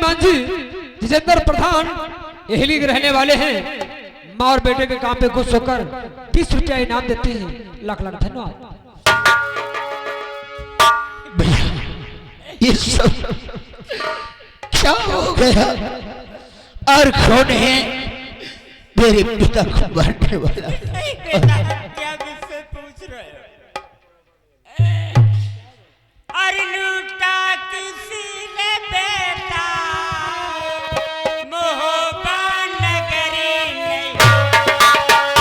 प्रधान जी जितेंद्र प्रधान एहली के रहने वाले हैं। माँ और बेटे के काम पे खुश होकर 20 रुपया इनाम देते हैं। लाख लाख धन्यवाद। ये सब क्या हो गया और कौन है मेरे पिता को मारने वाला? क्या मुझसे पूछ रहे हो? अरे लूटा किसी ने बेटा मोहब्बा नगरी नहीं।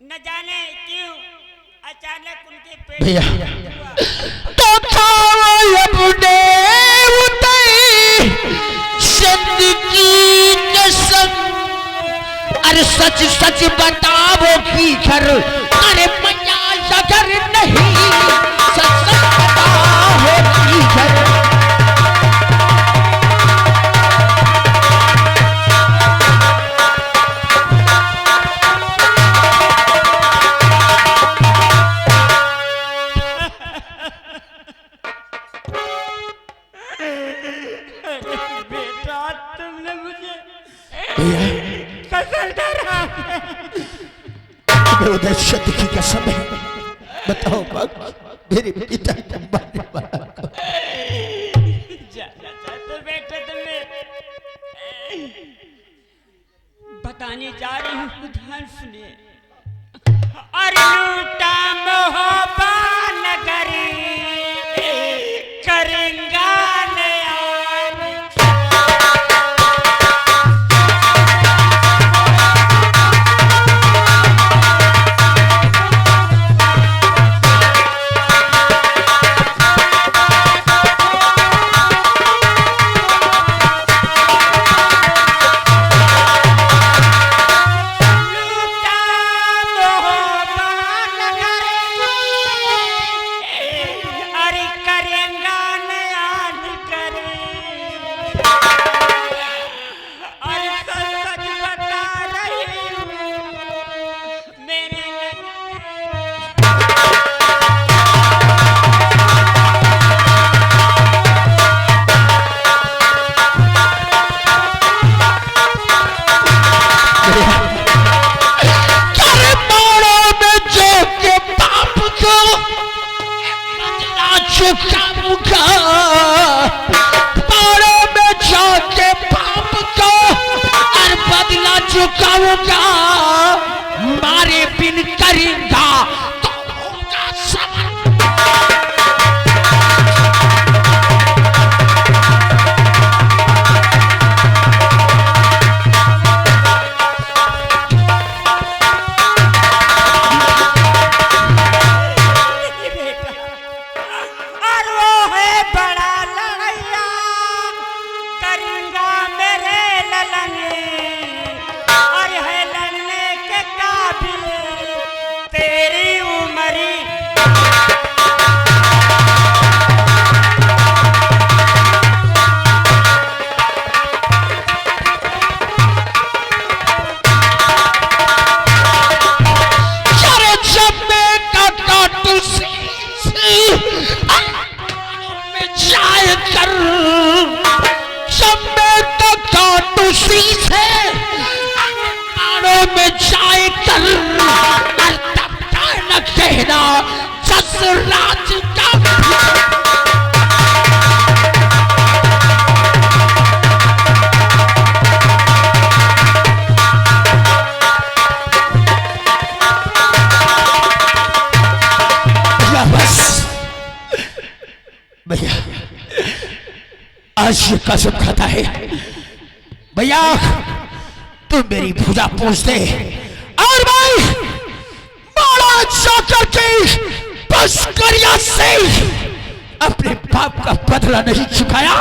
न जाने क्यों अचानक उनके पेट भैया तो जिंदगी कसम अरे सच सच बताओ की घर अरे मैया अगर नहीं सच सच बताओ की घर उधर सत्य की कसम है बताओ मेरे पिता को मारने वाला को तो बेटे तुम्हें बताने जा रही हूँ ध्यान सुनिए। अरे लूटा मोहब्बा नगरी करेंगा चुकाऊंगा मारे बिन करेंगा तो होगा सबर। और वो है बड़ा लड़ैया करेंगा मेरे ललन तो काटू सी से आड़ों में जाए कर और तब न कहना ससुराज का भैया आज ये कसम खाता है भैया तू मेरी भुजा पूछ दे और भाई मारा जाकर के बस करिया से अपने बाप का बदला नहीं चुकाया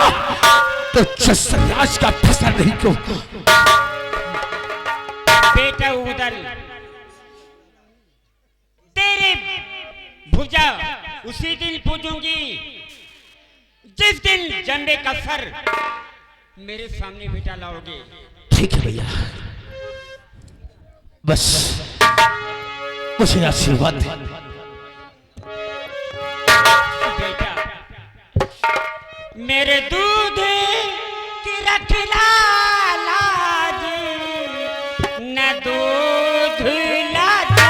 तो जसराज का फसल नहीं क्यों बेटा उधर तेरी भुजा उसी दिन पूजूंगी जिस दिन जंडे का सर मेरे सामने बेटा लाओगे। ठीक है भैया बस मुझे आशीर्वाद दे बेटा मेरे दूध की रखला लाज न दूध लाजा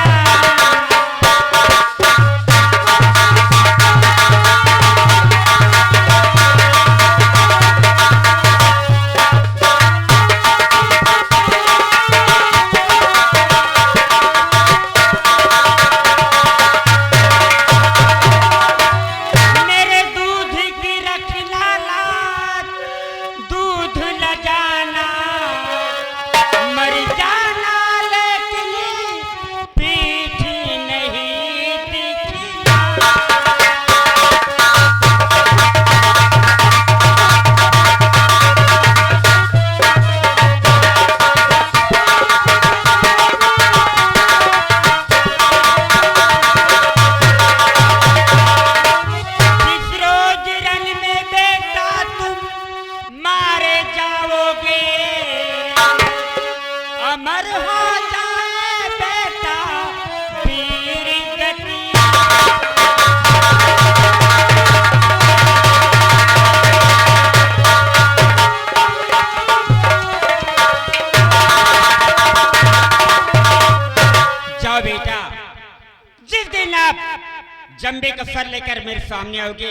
जंबे का सर लेकर मेरे सामने आओगे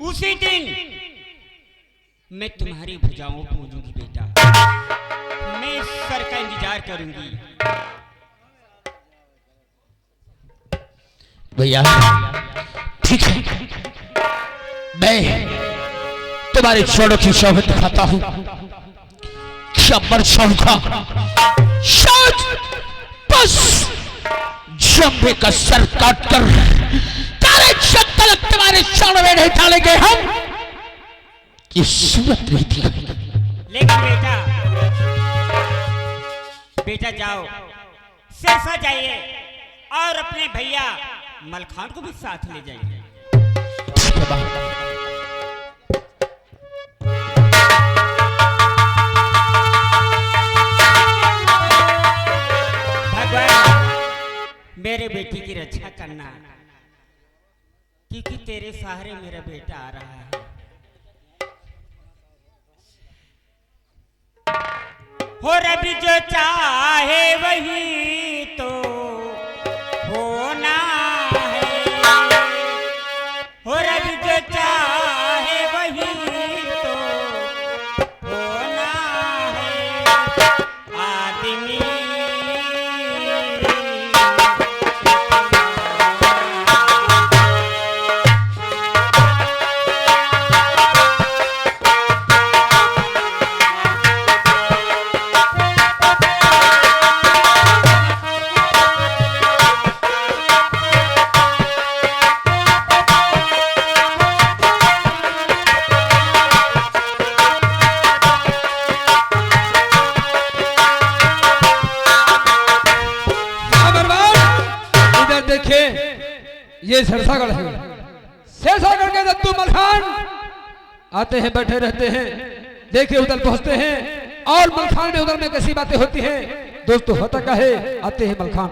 उसी दिन मैं तुम्हारी भुजाओं को पूजूंगी बेटा मैं इस सर का इंतजार करूंगी भैया ठीक है मैं तुम्हारे चरणों की शोभा दिखाता हूं शब्बर शौका शायद बस जंबे का सर काटकर तारे शक्ल तुम्हारे चरण में नहीं डालेंगे हम ये सूरत नहीं थी लेकिन बेटा जाओ सरसा जाइए और अपने भैया मलखान को भी साथ ले जाइए मेरे बेटी की रक्षा करना क्योंकि तेरे सहारे मेरा बेटा आ रहा है हो रब जो चाहे वही तो होना है हो रब जो चाहे वही तो होना है आदमी ये सरसागढ़ है सरसागढ़ के दत्तू मलखान आते हैं बैठे रहते हैं देखिए उधर पहुंचते हैं और मलखान में उधर में कैसी बातें होती हैं दोस्तों होता क्या है आते हैं मलखान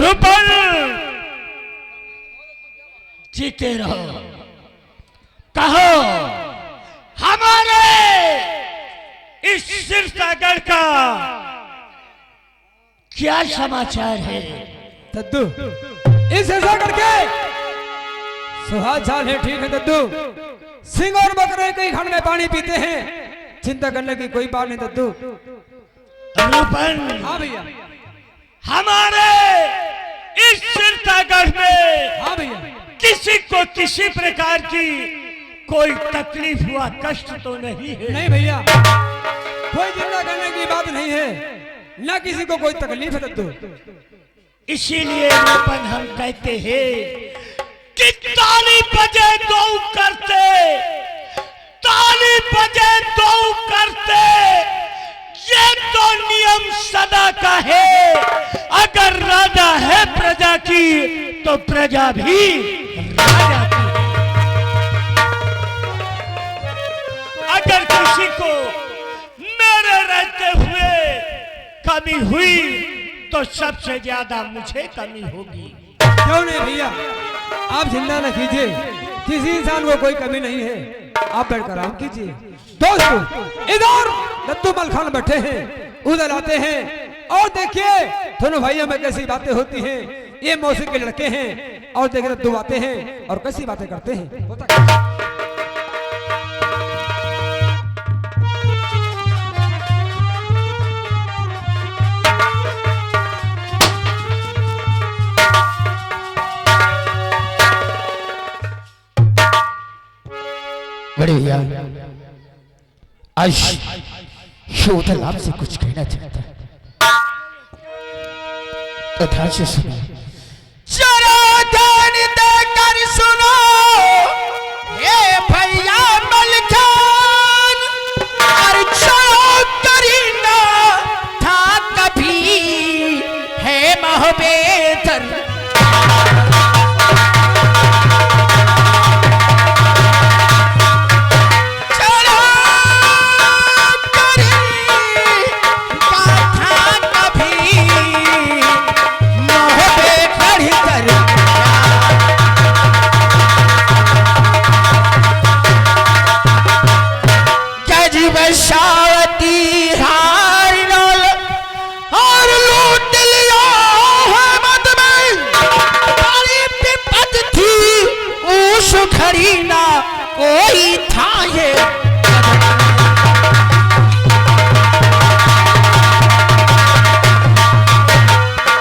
अनुपम जीते रहो। कहो हमारे इस सिरसागढ़ का क्या समाचार है? दद्दू इस सिरसागढ़ के सुहाग चाल है, ठीक है दद्दू। सिंह और बकरे कई खंड में पानी पीते हैं, चिंता करने की कोई बात नहीं दद्दू। अनुपम हाँ भैया, हमारे इस सिरसागढ़ में हाँ भैया, किसी को किसी प्रकार की कोई तकलीफ हुआ, कष्ट तो नहीं है? नहीं भैया, कोई चिंता करने की बात नहीं है, ना किसी को कोई तकलीफ है दद्दू। इसीलिए अनुपम हम कहते हैं कि ताली बजे दो करते, ताली बजे दो करते, ये तो नियम सदा का है। अगर राजा है प्रजा की तो प्रजा भी राजा की। अगर किसी को मेरे रहते हुए कमी हुई तो सबसे ज्यादा मुझे कमी होगी। क्यों नहीं भैया, आप चिंता न कीजिए, किसी इंसान को कोई कमी नहीं है, आप बैठकर आराम कीजिए। दोस्तों इधर दद्दू मलखान बैठे हैं, उधर आते हैं, और देखिए दोनों भाइयों में कैसी बातें होती हैं। ये मौसी के लड़के हैं, और देखिए दद्दू आते हैं और कैसी बातें करते हैं। होता क्या? बड़े भैया आज शोधल आपसे कुछ कहना चाहता है, तो ध्यान से सुनो। जरा ध्यान देकर सुनो ये भैया मलखान, और चलो करीना था कभी है महबेदर। शावती हार नौल और लूट लिया है मद में, बड़ी विपद थी उस घड़ी ना कोई था ये।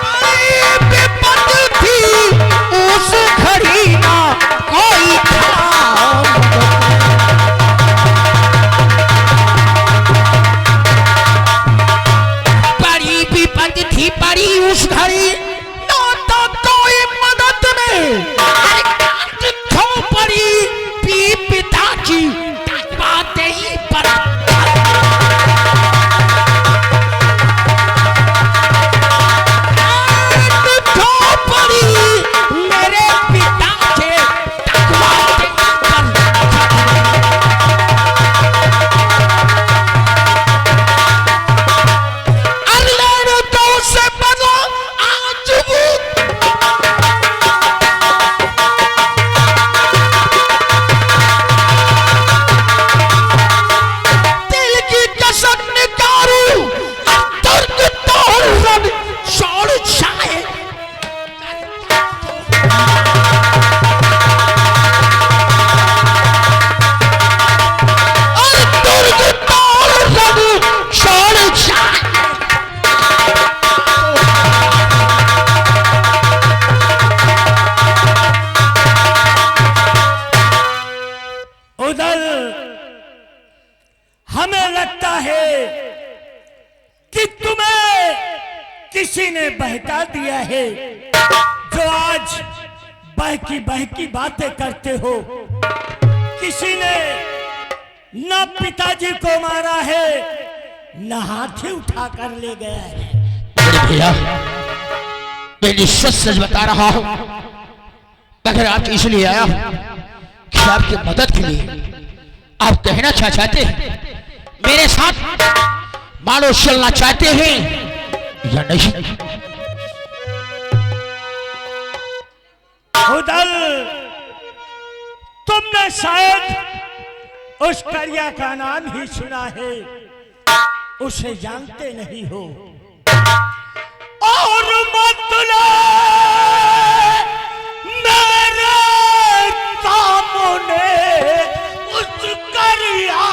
बड़ी विपद थी उस घड़ी ना कोई था। पड़ी उस घड़ी ना तो कोई मदद में, खो पड़ी पी पिता की बातें ही पर। खो पड़ी मेरे पिता के बातें पर। हमें लगता है कि तुम्हें किसी ने बहका दिया है, जो आज बहकी बातें करते हो। किसी ने न पिताजी को मारा है, न हाथी उठा कर ले गया है। भैया मैं सच सच बता रहा हूं, मगर आप इसलिए आया कि आपकी मदद के लिए। आप कहना क्या चाहते हैं? मेरे साथ मानो चलना चाहते हैं या नहीं? शायद उस करिया का नाम ही सुना है, उसे जानते नहीं हो। और मतलब मेरे सामने उस करिया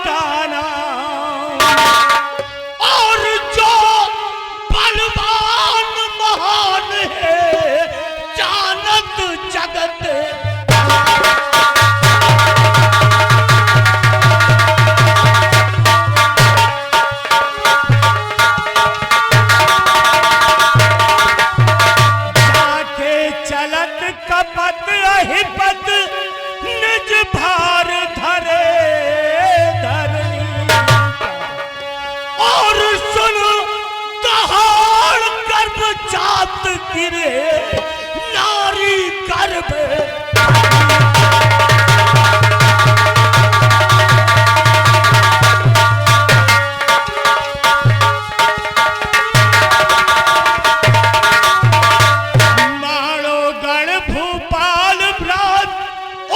का नारी गर्भ माणो गण भूपाल भ्रात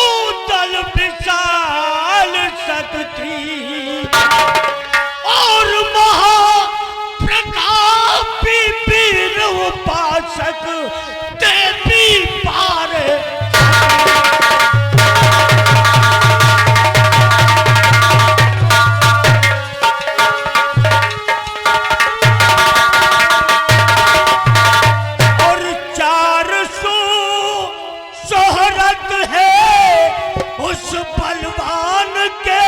ऊतल विशाल शक्ति और महाप्रतापी वीर उपासक देवी पार और 400 शोहरत है उस बलवान के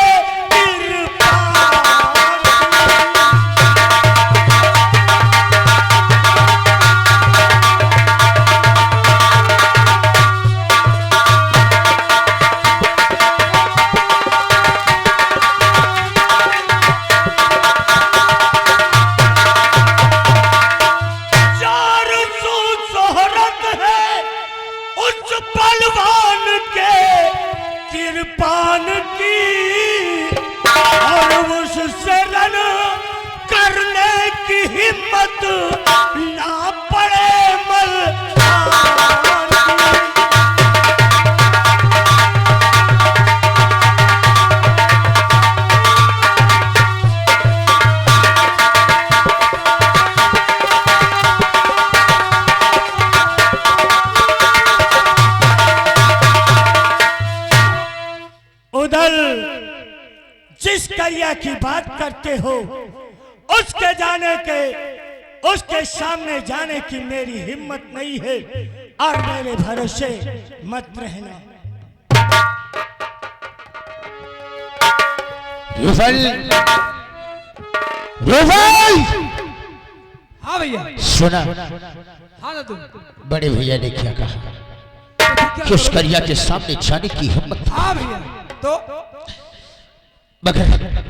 कृपान की और उस शरण करने की हिम्मत ना पड़े मल उधर जिस करिया की बात करते हो उसके सामने जाने की मेरी हिम्मत नहीं है और मेरे भरोसे मत रहना। रुफल हाँ भैया सुना हाँ ना तुम बड़े भैया ने क्या कहा कि उस करिया के सामने जाने की हिम्मत। हाँ भैया तो मगर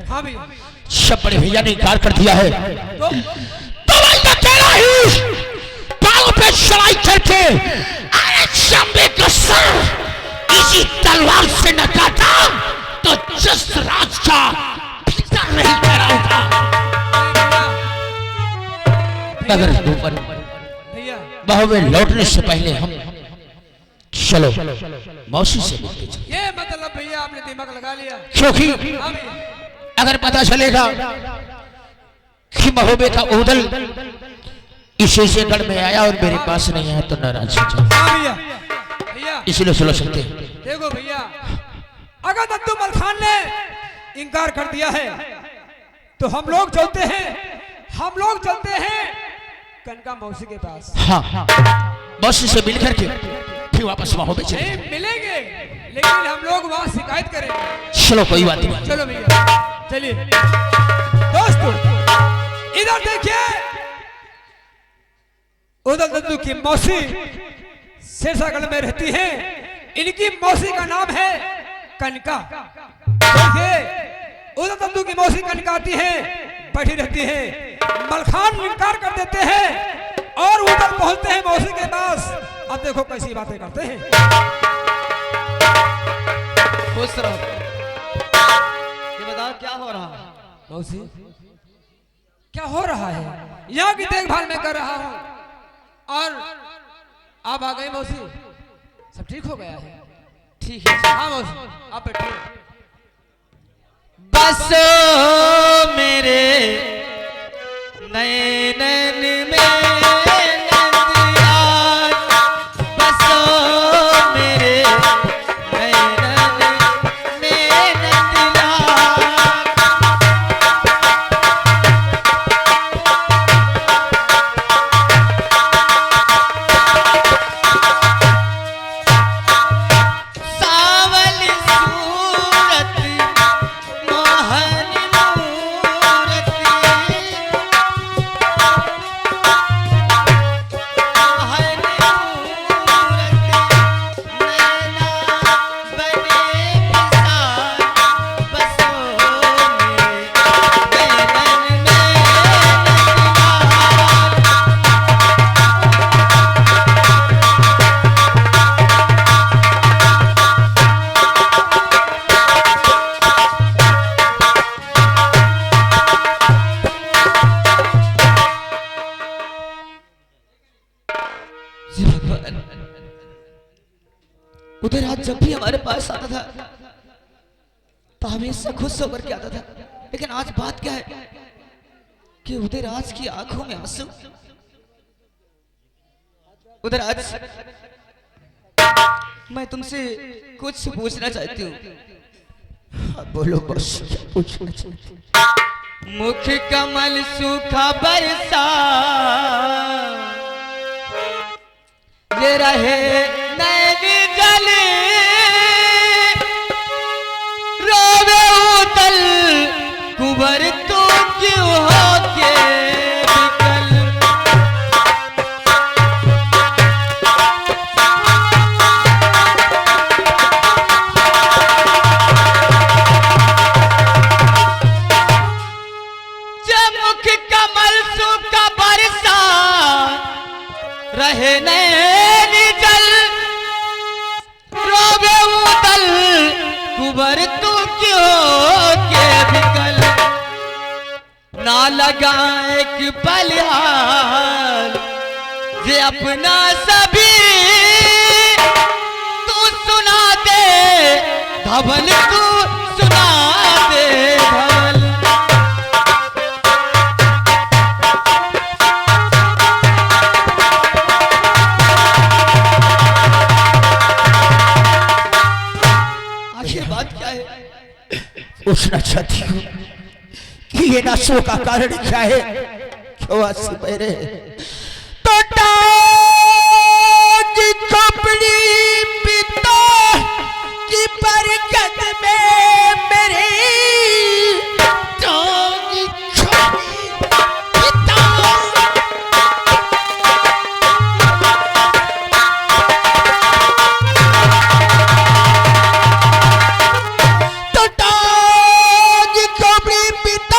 हाँ भैया सब बड़े भैया ने इनकार कर दिया है। तो अकेला ही पाँव पे चढ़ाई करके अरे चंबे का सर इसी तलवार से न काटा तो जिस राज का भीतर नहीं कराऊंगा। मगर भैया बाहु में लौटने से पहले हम चलो मौसी से मिलते चलो। ये मतलब भैया आपने दिमाग लगा लिया क्योंकि हाँ भैया अगर पता चलेगा कि महोबे का उदल इसी से गढ़ में आया और मेरे पास नहीं आया तो नाराज हो जाए। हाँ भैया भैया इसलिए सुनो सकते देखो भैया अगर दत्तू मलखान ने इनकार कर दिया है तो हम लोग चलते हैं कनका मौसी के पास। हाँ मौसी से मिल करके फिर वापस महोबे चले नहीं मिलेंगे लेकिन हम लोग वहाँ शिकायत करेंगे। चलो कोई बात नहीं। चलो भैया चलिए दोस्तों इधर देखिए उधर दत्तू की मौसी शेषागढ़ में रहती हैं। इनकी मौसी का नाम है कनका। देखिए उधर दत्तू की मौसी कनका आती है बैठी रहती हैं। मलखान इनकार कर देते हैं और उधर पहुंचते हैं मौसी के पास। अब देखो कैसी बातें करते हैं। खुश रहो। ये बताओ क्या हो रहा है? मौसी क्या हो रहा है? यहाँ की देखभाल मैं कर रहा हूँ और आप आ गए मौसी, सब ठीक हो गया है? ठीक है। हाँ मौसी आप बैठिए। बसो मेरे नैनन में नंदिया, बसो मेरे नैनन में नंदिया। सावल सूरत मोहन मूरति, मोहन मूरति, नैना बने किसान, बसो मेरे नैनन में नंदिया। जी भगवान, उधर आज जब भी हमारे पास आता था तो हमेशा खुश होकर के आता था, लेकिन आज बात क्या है कि उधर आज की आंखों में आंसू। उधर आज मैं तुमसे कुछ पूछना चाहती हूँ। बोलो बस, क्या पूछना चाहती हूँ? मुख कमल सूखा बरसा, ये रहे नैन जल, रोवे उतल कुंवर तो क्यों हो के विकल। जब मुख कमल सूखा बरसा, रहे नैन जल, रोवे उतल कुंवर तू क्यों के विकल। ना लगा एक बलिहार जे अपना सभी, तू सुना दे धवल, तू सुना दे धवल। बात क्या है? पूछना चाहती हूँ कि ये नासों का कारण क्या है, क्यों आंसू बह रहे हैं? तो टांग कपड़ी पिता की बरकत में मेरे, टांग कपड़ी पिता।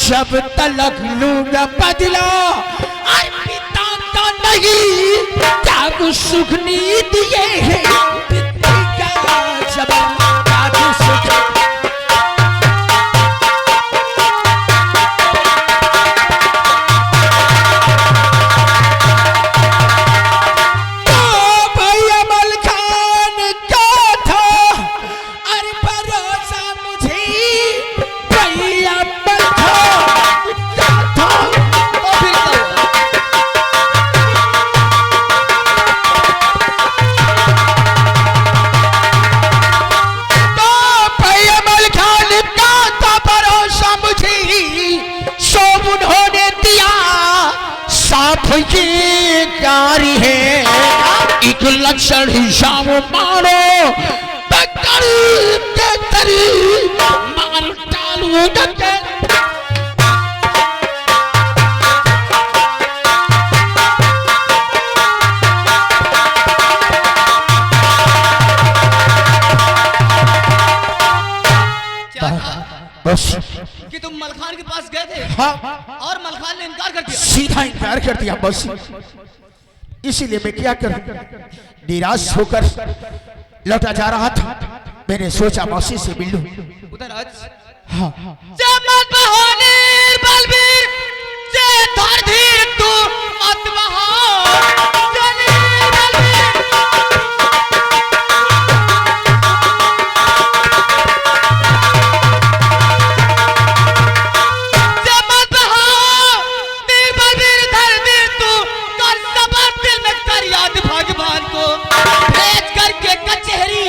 जब तलक लूंगा बदला, आई पिता तो नहीं त्याग सुख नी दिए हैं, पिता का जब त्याग सुख। तो भैया मलखान क्या था, अरे भरोसा मुझे भैया ये कारी है, एक लक्षण ही शाम मारो पकड़ के तरी मार डालू डके। हाँ और मलखान ने इनकार कर दिया। सीधा इनकार कर दिया मौसी। इसीलिए मैं क्या करूं, निराश होकर लौटा जा रहा था। मैंने सोचा मौसी से मिल लूं। उधर आज हाँ जमत बहानीर बलबीर जे धर धीर तू मत बहा जनीर बलबीर जमत बहानीर बलबीर धर धीर तू कर सबर दिल में कर याद भगवान को भेज करके कचहरी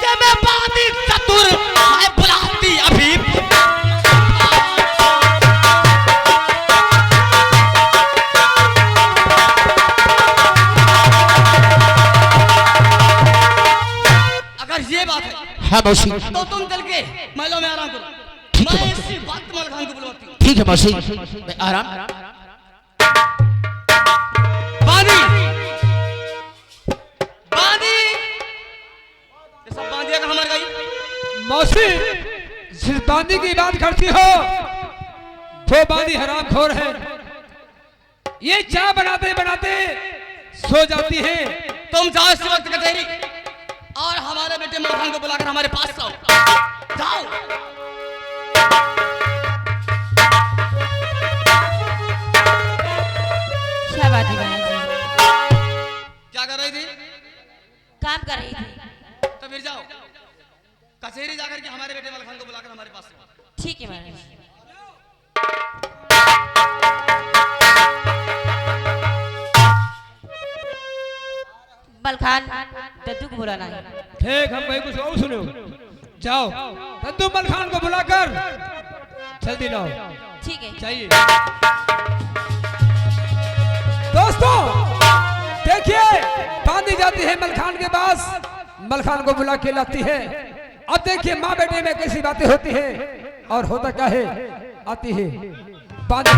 से मैं बादी चतुर मैं बुलाती अभी। ये बात है हाँ मौसी। तो तुम चल के महलों में आराम करो। मैं इसी वक्त मलखान को बुलवाती हूँ। ठीक है मौसी, मैं आराम। बांदी बांदी ये सब बांदिया का हमारे गई। मौसी जिस बांदी की बात करती हो वो बांदी हरामखोर है। ये चाय बनाते बनाते सो जाती है। तुम जाओ इस वक्त कचहरी और हमारे बेटे मलखान को बुलाकर हमारे पास आओ। जाओ। क्या बात है बहन जी? क्या कर रही थी? काम कर रही थी। तो फिर जाओ कचहरी जाकर के हमारे बेटे मलखान को बुलाकर हमारे पास आओ। ठीक है महाराज। मलखान दद्दू को बुलाना है। ठीक, हम भाई कुछ और सुनो। जाओ दद्दू मलखान को बुलाकर जल्दी लाओ। ठीक है। चाहिए दोस्तों, देखिए बांदी जाती है मलखान के पास, मलखान को बुला के लाती है। अब देखिए माँ बेटे में कैसी बातें होती है और होता क्या है। आती है बांदी